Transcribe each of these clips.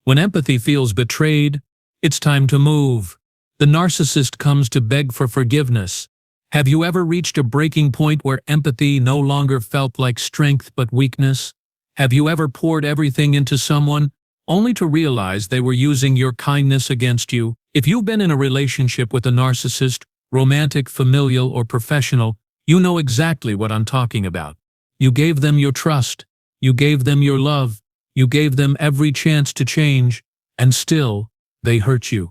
When empathy feels betrayed, it's time to move. The narcissist comes to beg for forgiveness. Have you ever reached a breaking point where empathy no longer felt like strength but weakness? Have you ever poured everything into someone, only to realize they were using your kindness against you? If you've been in a relationship with a narcissist, romantic, familial, or professional, you know exactly what I'm talking about. You gave them your trust. You gave them your love. You gave them every chance to change, and still, they hurt you,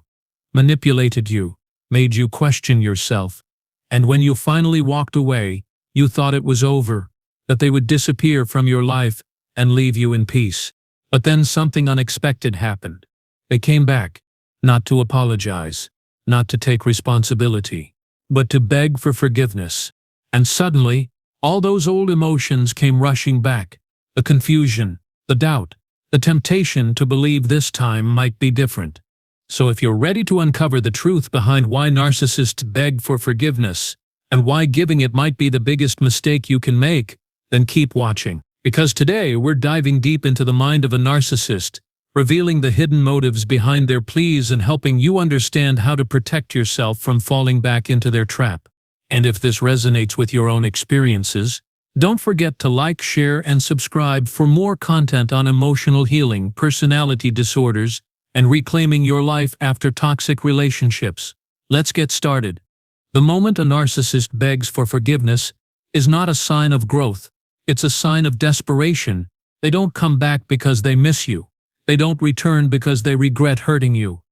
manipulated you, made you question yourself. And when you finally walked away, you thought it was over, that they would disappear from your life and leave you in peace. But then something unexpected happened. They came back, not to apologize, not to take responsibility, but to beg for forgiveness. And suddenly, all those old emotions came rushing back. The confusion, the doubt, the temptation to believe this time might be different. So if you're ready to uncover the truth behind why narcissists beg for forgiveness, and why giving it might be the biggest mistake you can make, then keep watching. Because today we're diving deep into the mind of a narcissist, revealing the hidden motives behind their pleas and helping you understand how to protect yourself from falling back into their trap. And if this resonates with your own experiences, don't forget to like, share, and subscribe for more content on emotional healing, personality disorders, and reclaiming your life after toxic relationships. Let's get started. The moment a narcissist begs for forgiveness is not a sign of growth. It's a sign of desperation. They don't come back because they miss you. They don't return because they regret hurting you.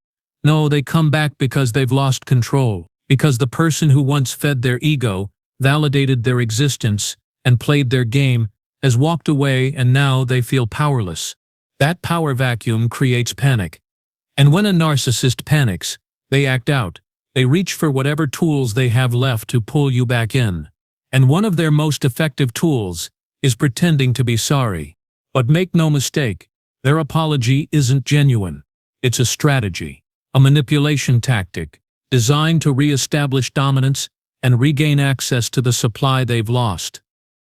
No, they come back because they've lost control. Because the person who once fed their ego, validated their existence, and played their game has walked away, and now they feel powerless. That power vacuum creates panic. And when a narcissist panics, they act out. They reach for whatever tools they have left to pull you back in. And one of their most effective tools is pretending to be sorry. But make no mistake, their apology isn't genuine. It's a strategy, a manipulation tactic, designed to re-establish dominance and regain access to the supply they've lost.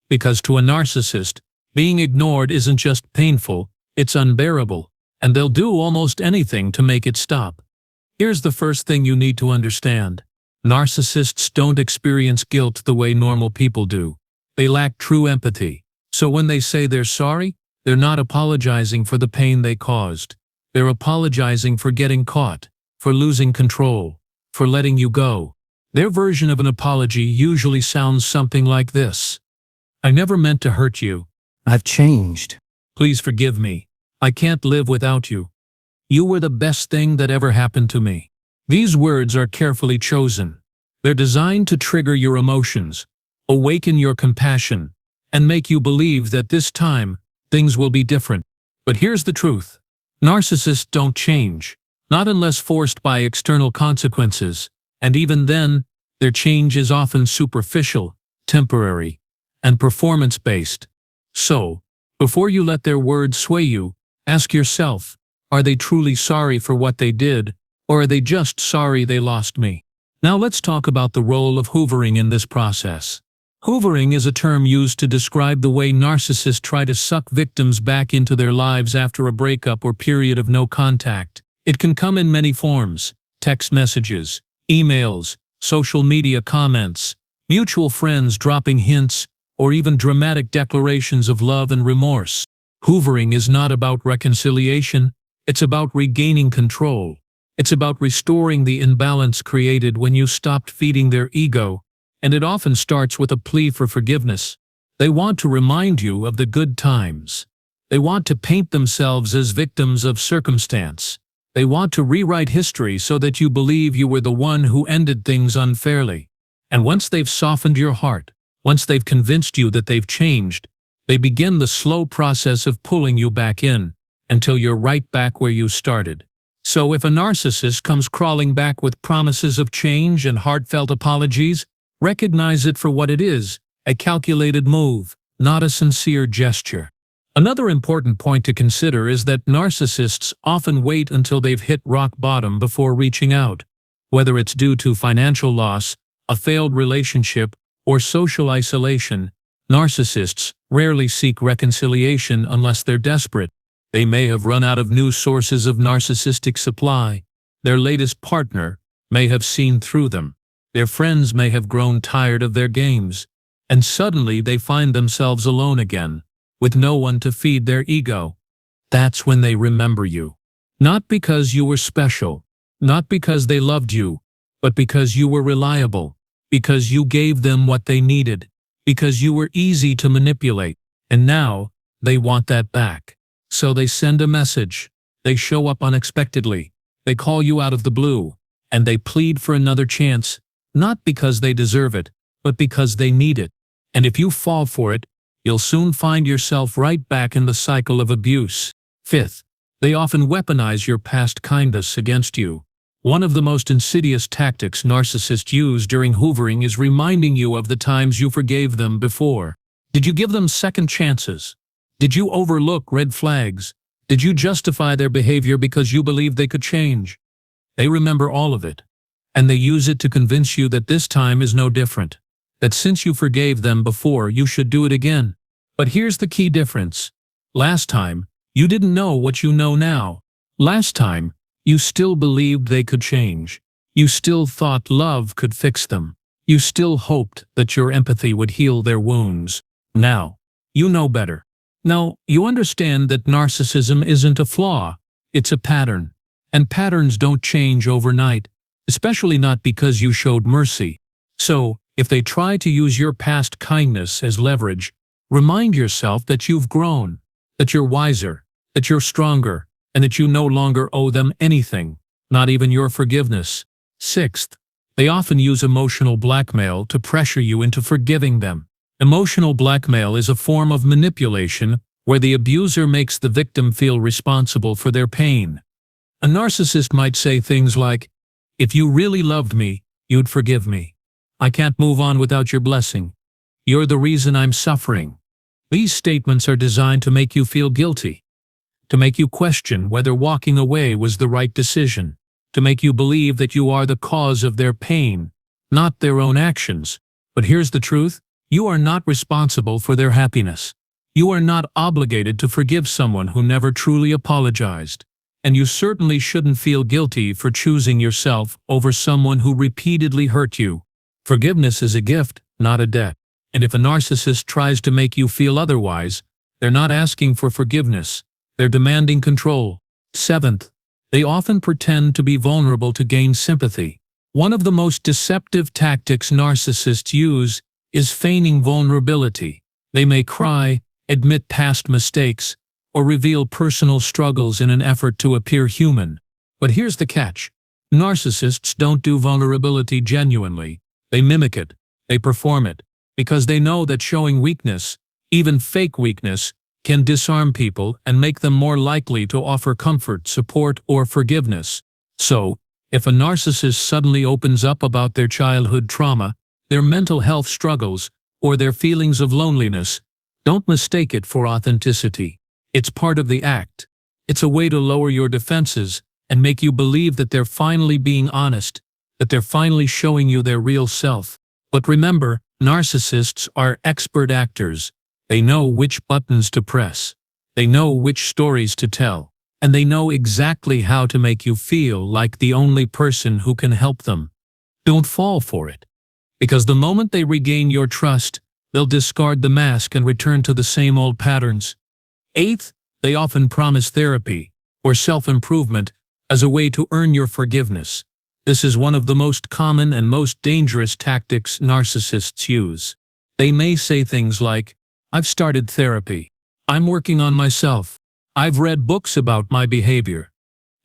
Because to a narcissist, being ignored isn't just painful, it's unbearable, and they'll do almost anything to make it stop. Here's the first thing you need to understand. Narcissists don't experience guilt the way normal people do. They lack true empathy. So when they say they're sorry, they're not apologizing for the pain they caused. They're apologizing for getting caught, for losing control, for letting you go. Their version of an apology usually sounds something like this. I never meant to hurt you. I've changed. Please forgive me. I can't live without you. You were the best thing that ever happened to me. These words are carefully chosen. They're designed to trigger your emotions, awaken your compassion, and make you believe that this time, things will be different. But here's the truth. Narcissists don't change, not unless forced by external consequences, and even then, their change is often superficial, temporary, and performance-based. So, before you let their words sway you, ask yourself, are they truly sorry for what they did, or are they just sorry they lost me? Now let's talk about the role of hoovering in this process. Hoovering is a term used to describe the way narcissists try to suck victims back into their lives after a breakup or period of no contact. It can come in many forms: text messages, emails, social media comments, mutual friends dropping hints, or even dramatic declarations of love and remorse. Hoovering is not about reconciliation, it's about regaining control. It's about restoring the imbalance created when you stopped feeding their ego, and it often starts with a plea for forgiveness. They want to remind you of the good times. They want to paint themselves as victims of circumstance. They want to rewrite history so that you believe you were the one who ended things unfairly. And once they've softened your heart, once they've convinced you that they've changed, they begin the slow process of pulling you back in, until you're right back where you started. So if a narcissist comes crawling back with promises of change and heartfelt apologies, recognize it for what it is, a calculated move, not a sincere gesture. Another important point to consider is that narcissists often wait until they've hit rock bottom before reaching out. Whether it's due to financial loss, a failed relationship, or social isolation, narcissists rarely seek reconciliation unless they're desperate. They may have run out of new sources of narcissistic supply. Their latest partner may have seen through them. Their friends may have grown tired of their games. And suddenly they find themselves alone again, with no one to feed their ego. That's when they remember you. Not because you were special, not because they loved you, but because you were reliable, because you gave them what they needed, because you were easy to manipulate. And now, they want that back. So they send a message. They show up unexpectedly. They call you out of the blue. And they plead for another chance, not because they deserve it, but because they need it. And if you fall for it, you'll soon find yourself right back in the cycle of abuse. Fifth, they often weaponize your past kindness against you. One of the most insidious tactics narcissists use during hoovering is reminding you of the times you forgave them before. Did you give them second chances? Did you overlook red flags? Did you justify their behavior because you believed they could change? They remember all of it, and they use it to convince you that this time is no different, that since you forgave them before, you should do it again. But here's the key difference. Last time, you didn't know what you know now. Last time, you still believed they could change. You still thought love could fix them. You still hoped that your empathy would heal their wounds. Now, you know better. Now, you understand that narcissism isn't a flaw, it's a pattern. And patterns don't change overnight, especially not because you showed mercy. So, if they try to use your past kindness as leverage, remind yourself that you've grown, that you're wiser, that you're stronger, and that you no longer owe them anything, not even your forgiveness. Sixth, they often use emotional blackmail to pressure you into forgiving them. Emotional blackmail is a form of manipulation where the abuser makes the victim feel responsible for their pain. A narcissist might say things like, "If you really loved me, you'd forgive me. I can't move on without your blessing. You're the reason I'm suffering." These statements are designed to make you feel guilty, to make you question whether walking away was the right decision, to make you believe that you are the cause of their pain, not their own actions. But here's the truth. You are not responsible for their happiness. You are not obligated to forgive someone who never truly apologized. And you certainly shouldn't feel guilty for choosing yourself over someone who repeatedly hurt you. Forgiveness is a gift, not a debt. And if a narcissist tries to make you feel otherwise, they're not asking for forgiveness. They're demanding control. Seventh, they often pretend to be vulnerable to gain sympathy. One of the most deceptive tactics narcissists use is feigning vulnerability. They may cry, admit past mistakes, or reveal personal struggles in an effort to appear human. But here's the catch. Narcissists don't do vulnerability genuinely. They mimic it. They perform it. Because they know that showing weakness, even fake weakness, can disarm people and make them more likely to offer comfort, support, or forgiveness. So, if a narcissist suddenly opens up about their childhood trauma, their mental health struggles, or their feelings of loneliness, don't mistake it for authenticity. It's part of the act. It's a way to lower your defenses and make you believe that they're finally being honest, that they're finally showing you their real self. But remember, narcissists are expert actors. They know which buttons to press. They know which stories to tell. And they know exactly how to make you feel like the only person who can help them. Don't fall for it. Because the moment they regain your trust, they'll discard the mask and return to the same old patterns. Eighth, they often promise therapy or self-improvement as a way to earn your forgiveness. This is one of the most common and most dangerous tactics narcissists use. They may say things like, "I've started therapy. I'm working on myself. I've read books about my behavior."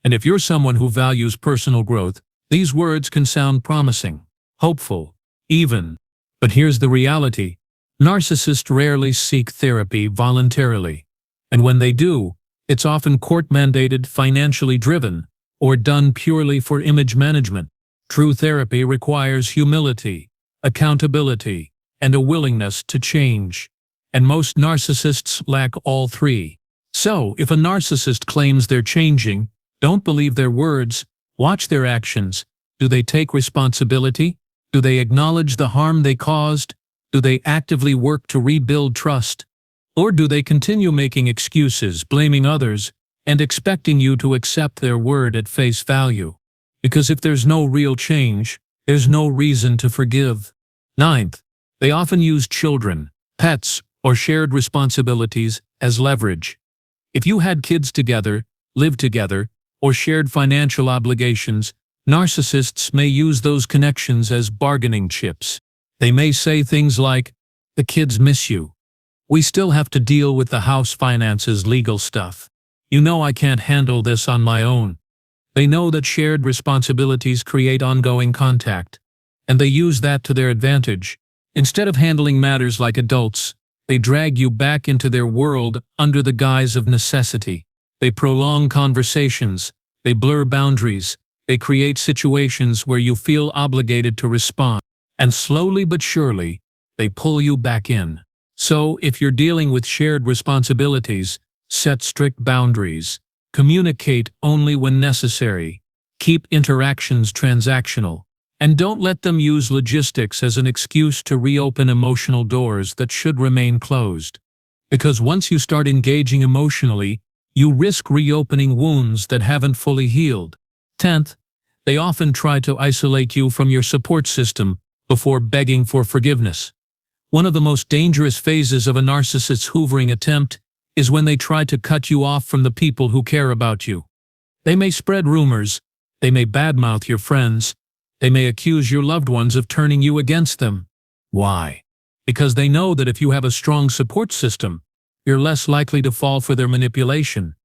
And if you're someone who values personal growth, these words can sound promising, hopeful, even. But here's the reality. Narcissists rarely seek therapy voluntarily. And when they do, it's often court-mandated, financially driven, or done purely for image management. True therapy requires humility, accountability, and a willingness to change. And most narcissists lack all three. So, if a narcissist claims they're changing, don't believe their words, watch their actions. Do they take responsibility? Do they acknowledge the harm they caused? Do they actively work to rebuild trust? Or do they continue making excuses, blaming others, and expecting you to accept their word at face value? Because if there's no real change, there's no reason to forgive. Ninth, they often use children, pets, or shared responsibilities as leverage. If you had kids together, lived together, or shared financial obligations, narcissists may use those connections as bargaining chips. They may say things like, "The kids miss you. We still have to deal with the house finances, legal stuff. You know I can't handle this on my own." They know that shared responsibilities create ongoing contact, and they use that to their advantage. Instead of handling matters like adults, they drag you back into their world under the guise of necessity. They prolong conversations, they blur boundaries, they create situations where you feel obligated to respond, and slowly but surely, they pull you back in. So, if you're dealing with shared responsibilities, set strict boundaries. Communicate only when necessary. Keep interactions transactional. And don't let them use logistics as an excuse to reopen emotional doors that should remain closed. Because once you start engaging emotionally, you risk reopening wounds that haven't fully healed. 10th, they often try to isolate you from your support system before begging for forgiveness. One of the most dangerous phases of a narcissist's hoovering attempt is when they try to cut you off from the people who care about you. They may spread rumors, they may badmouth your friends, they may accuse your loved ones of turning you against them. Why? Because they know that if you have a strong support system, you're less likely to fall for their manipulation.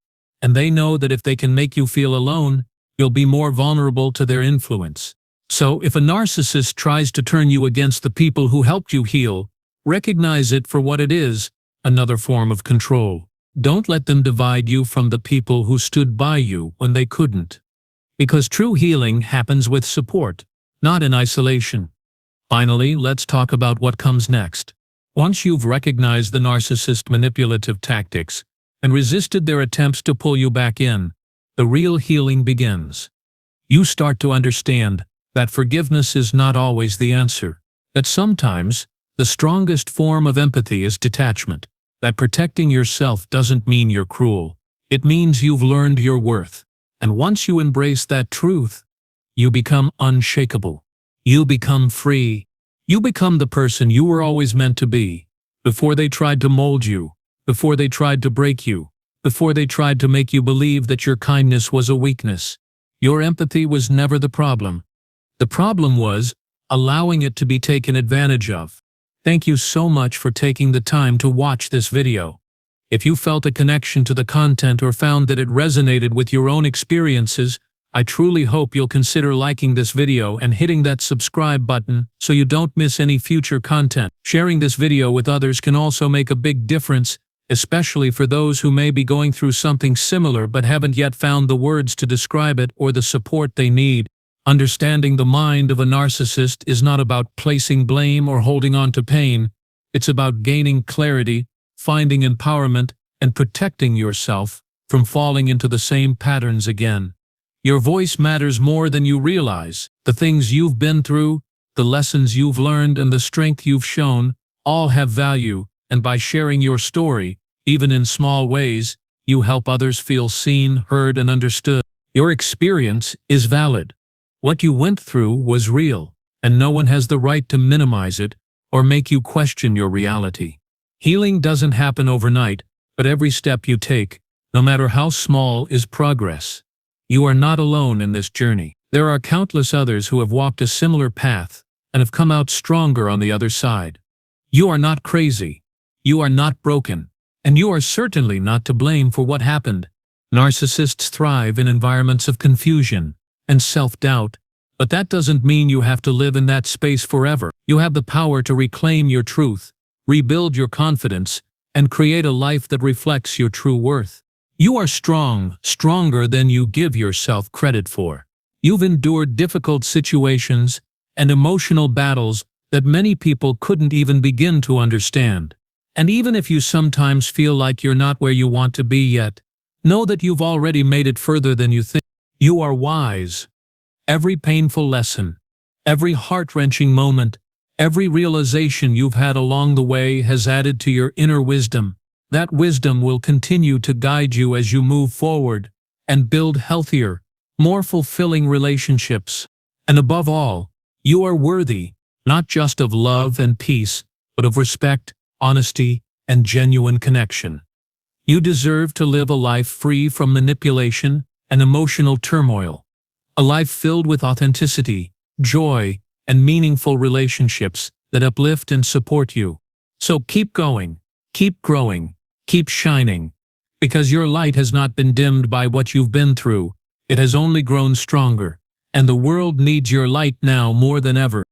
And they know that if they can make you feel alone, you'll be more vulnerable to their influence. So if a narcissist tries to turn you against the people who helped you heal, recognize it for what it is, another form of control. Don't let them divide you from the people who stood by you when they couldn't. Because true healing happens with support, not in isolation. Finally, let's talk about what comes next. Once you've recognized the narcissist manipulative tactics and resisted their attempts to pull you back in, the real healing begins. You start to understand that forgiveness is not always the answer, that sometimes the strongest form of empathy is detachment, that protecting yourself doesn't mean you're cruel. It means you've learned your worth. And once you embrace that truth, you become unshakable. You become free. You become the person you were always meant to be. Before they tried to mold you, before they tried to break you, before they tried to make you believe that your kindness was a weakness, your empathy was never the problem. The problem was allowing it to be taken advantage of. Thank you so much for taking the time to watch this video. If you felt a connection to the content or found that it resonated with your own experiences, I truly hope you'll consider liking this video and hitting that subscribe button so you don't miss any future content. Sharing this video with others can also make a big difference, especially for those who may be going through something similar but haven't yet found the words to describe it or the support they need. Understanding the mind of a narcissist is not about placing blame or holding on to pain. It's about gaining clarity, finding empowerment, and protecting yourself from falling into the same patterns again. Your voice matters more than you realize. The things you've been through, the lessons you've learned, and the strength you've shown all have value, and by sharing your story, even in small ways, you help others feel seen, heard, and understood. Your experience is valid. What you went through was real, and no one has the right to minimize it or make you question your reality. Healing doesn't happen overnight, but every step you take, no matter how small, is progress. You are not alone in this journey. There are countless others who have walked a similar path and have come out stronger on the other side. You are not crazy. You are not broken. And you are certainly not to blame for what happened. Narcissists thrive in environments of confusion and self-doubt, but that doesn't mean you have to live in that space forever. You have the power to reclaim your truth, rebuild your confidence, and create a life that reflects your true worth. You are strong, stronger than you give yourself credit for. You've endured difficult situations and emotional battles that many people couldn't even begin to understand. And even if you sometimes feel like you're not where you want to be yet, know that you've already made it further than you think. You are wise. Every painful lesson, every heart-wrenching moment, every realization you've had along the way has added to your inner wisdom. That wisdom will continue to guide you as you move forward and build healthier, more fulfilling relationships. And above all, you are worthy, not just of love and peace, but of respect, honesty, and genuine connection. You deserve to live a life free from manipulation and emotional turmoil. A life filled with authenticity, joy, and meaningful relationships that uplift and support you. So keep going, keep growing, keep shining. Because your light has not been dimmed by what you've been through, it has only grown stronger. And the world needs your light now more than ever.